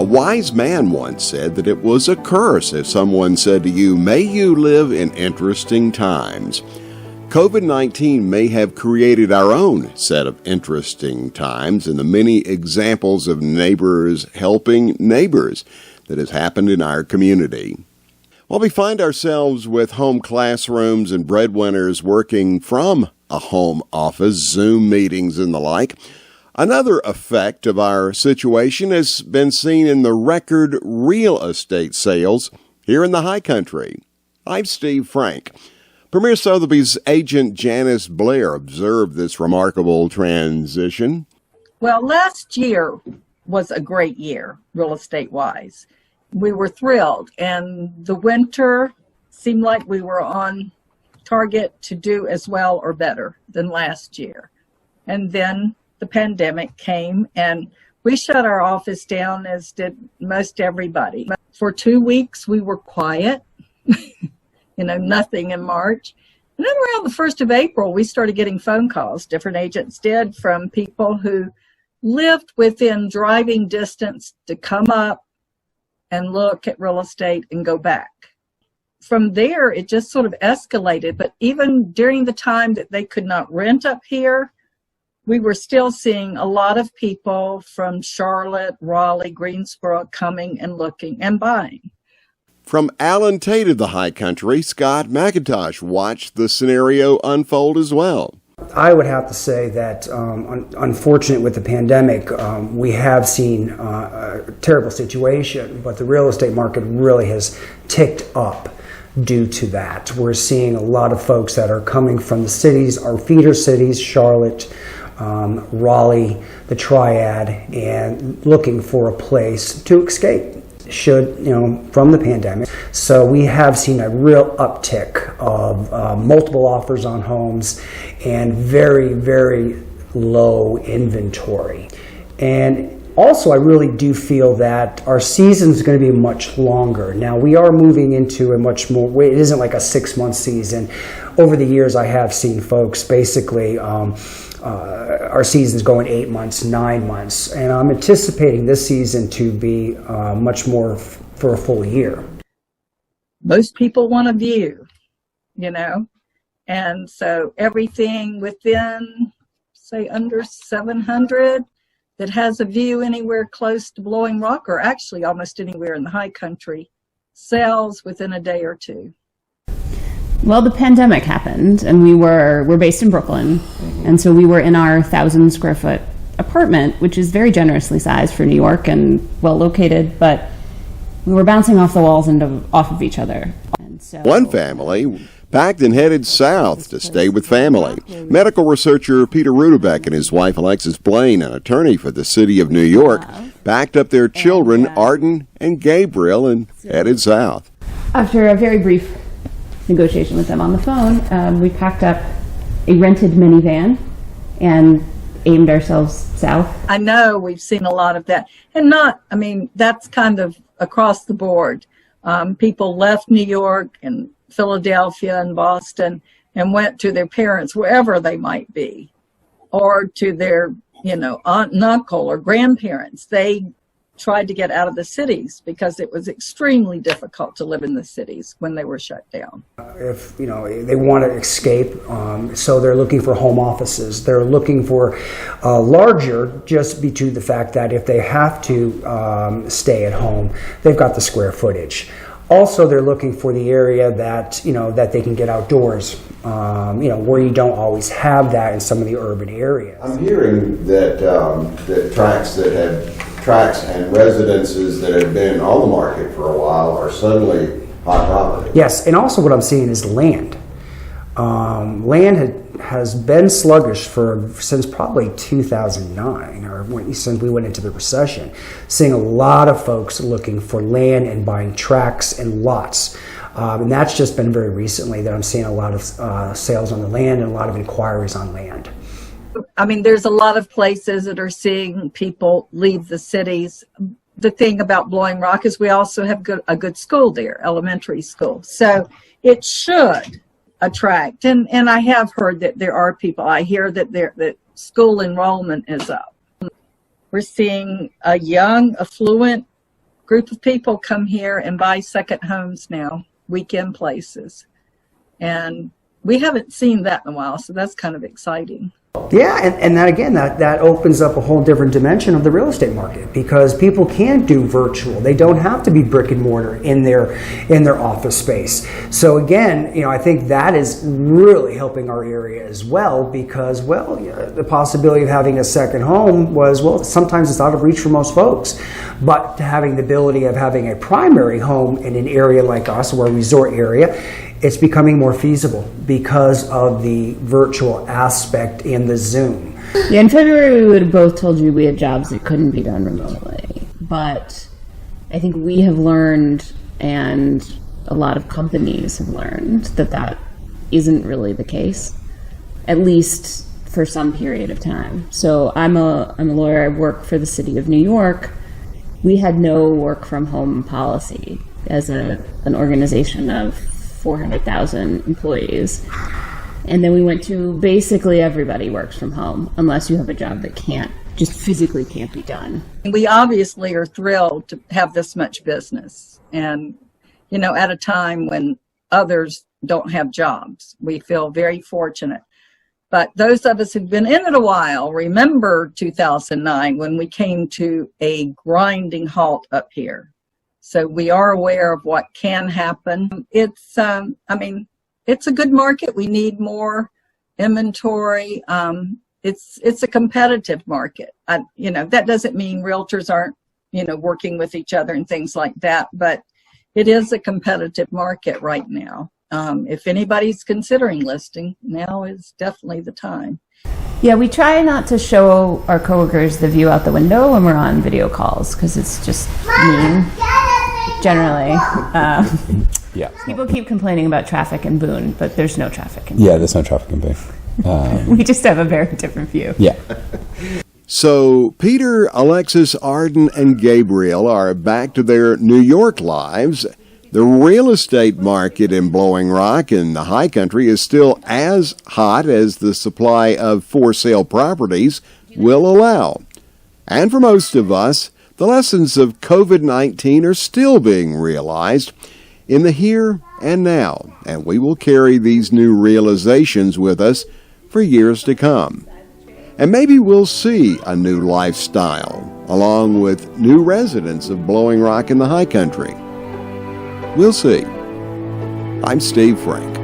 wise man once said that it was a curse if someone said to you, "May you live in interesting times." COVID-19 may have created our own set of interesting times and the many examples of neighbors helping neighbors that has happened in our community. While we find ourselves with home classrooms and breadwinners working from a home office, Zoom meetings and the like, another effect of our situation has been seen in the record real estate sales here in the High Country. I'm Steve Frank. Premier Sotheby's agent Janice Blair observed this remarkable transition. Well, last year was a great year, real estate-wise. We were thrilled, and the winter seemed like we were on target to do as well or better than last year. And then the pandemic came, and we shut our office down, as did most everybody. For 2 weeks, we were quiet. Nothing in March. And then around the 1st of April, we started getting phone calls, different agents did, from people who lived within driving distance to come up and look at real estate and go back. From there, it just sort of escalated. But even during the time that they could not rent up here, we were still seeing a lot of people from Charlotte, Raleigh, Greensboro coming and looking and buying. From Allen Tate of the High Country, Scott McIntosh watched the scenario unfold as well. I would have to say that, unfortunate with the pandemic, we have seen a terrible situation, but the real estate market really has ticked up due to that. We're seeing a lot of folks that are coming from the cities, our feeder cities, Charlotte, Raleigh, the Triad, and looking for a place to escape from the pandemic. So we have seen a real uptick of multiple offers on homes and very, very low inventory. And also, I really do feel that our season is going to be much longer. Now, we are moving into a much more, it isn't like a 6-month season. Over the years, I have seen folks basically, our season's going 8 months, 9 months, and I'm anticipating this season to be much more for a full year. Most people want a view, and so everything within, say, under 700 that has a view anywhere close to Blowing Rock, or actually almost anywhere in the High Country, sells within a day or two. Well, the pandemic happened, and we're based in Brooklyn, and so we were in our 1,000 square foot apartment, which is very generously sized for New York and well located, but we were bouncing off the walls and off of each other. And so, one family packed and headed south to stay with family. Medical researcher Peter Rudebeck and his wife Alexis Blaine, an attorney for the city of New York, packed up their children, Arden and Gabriel, and headed south. After a very brief negotiation with them on the phone, we packed up a rented minivan and aimed ourselves south. I know we've seen a lot of that, and that's kind of across the board. People left New York and Philadelphia and Boston and went to their parents, wherever they might be, or to their, aunt and uncle or grandparents. They tried to get out of the cities because it was extremely difficult to live in the cities when they were shut down. If they want to escape, so they're looking for home offices. They're looking for larger, just due to the fact that if they have to stay at home, they've got the square footage. Also, they're looking for the area that that they can get outdoors. Where you don't always have that in some of the urban areas. I'm hearing that tracts and residences that have been on the market for a while are suddenly hot property. Yes, and also what I'm seeing is land. Land has been sluggish since probably 2009, or since we went into the recession. Seeing a lot of folks looking for land and buying tracts and lots. And that's just been very recently that I'm seeing a lot of sales on the land and a lot of inquiries on land. There's a lot of places that are seeing people leave the cities. The thing about Blowing Rock is we also have a good school there, elementary school. So it should attract. And I have heard that there are people. I hear that school enrollment is up. We're seeing a young, affluent group of people come here and buy second homes now, weekend places. And we haven't seen that in a while, so that's kind of exciting. Yeah, and that again, that opens up a whole different dimension of the real estate market, because people can do virtual. They don't have to be brick and mortar in their office space. So again, I think that is really helping our area as well, because the possibility of having a second home was, sometimes it's out of reach for most folks. But having the ability of having a primary home in an area like us, or a resort area, it's becoming more feasible because of the virtual aspect in the Zoom. Yeah, in February we would have both told you we had jobs that couldn't be done remotely. But I think we have learned, and a lot of companies have learned, that isn't really the case, at least for some period of time. So I'm a lawyer. I work for the city of New York. We had no work from home policy as an organization of 400,000 employees. And then we went to basically everybody works from home, unless you have a job that just physically can't be done. We obviously are thrilled to have this much business. And, at a time when others don't have jobs, we feel very fortunate. But those of us who've been in it a while remember 2009, when we came to a grinding halt up here. So we are aware of what can happen. It's a good market. We need more inventory. It's a competitive market. That doesn't mean realtors aren't, working with each other and things like that, but it is a competitive market right now. If anybody's considering listing, now is definitely the time. Yeah, we try not to show our coworkers the view out the window when we're on video calls, because it's just mean. Generally, yeah. People keep complaining about traffic in Boone, but there's no traffic in Boone. Yeah, there's no traffic in Boone. We just have a very different view. Yeah. So Peter, Alexis, Arden, and Gabriel are back to their New York lives. The real estate market in Blowing Rock in the High Country is still as hot as the supply of for-sale properties will allow. And for most of us, the lessons of COVID-19 are still being realized in the here and now, and we will carry these new realizations with us for years to come. And maybe we'll see a new lifestyle, along with new residents of Blowing Rock in the High Country. We'll see. I'm Steve Frank.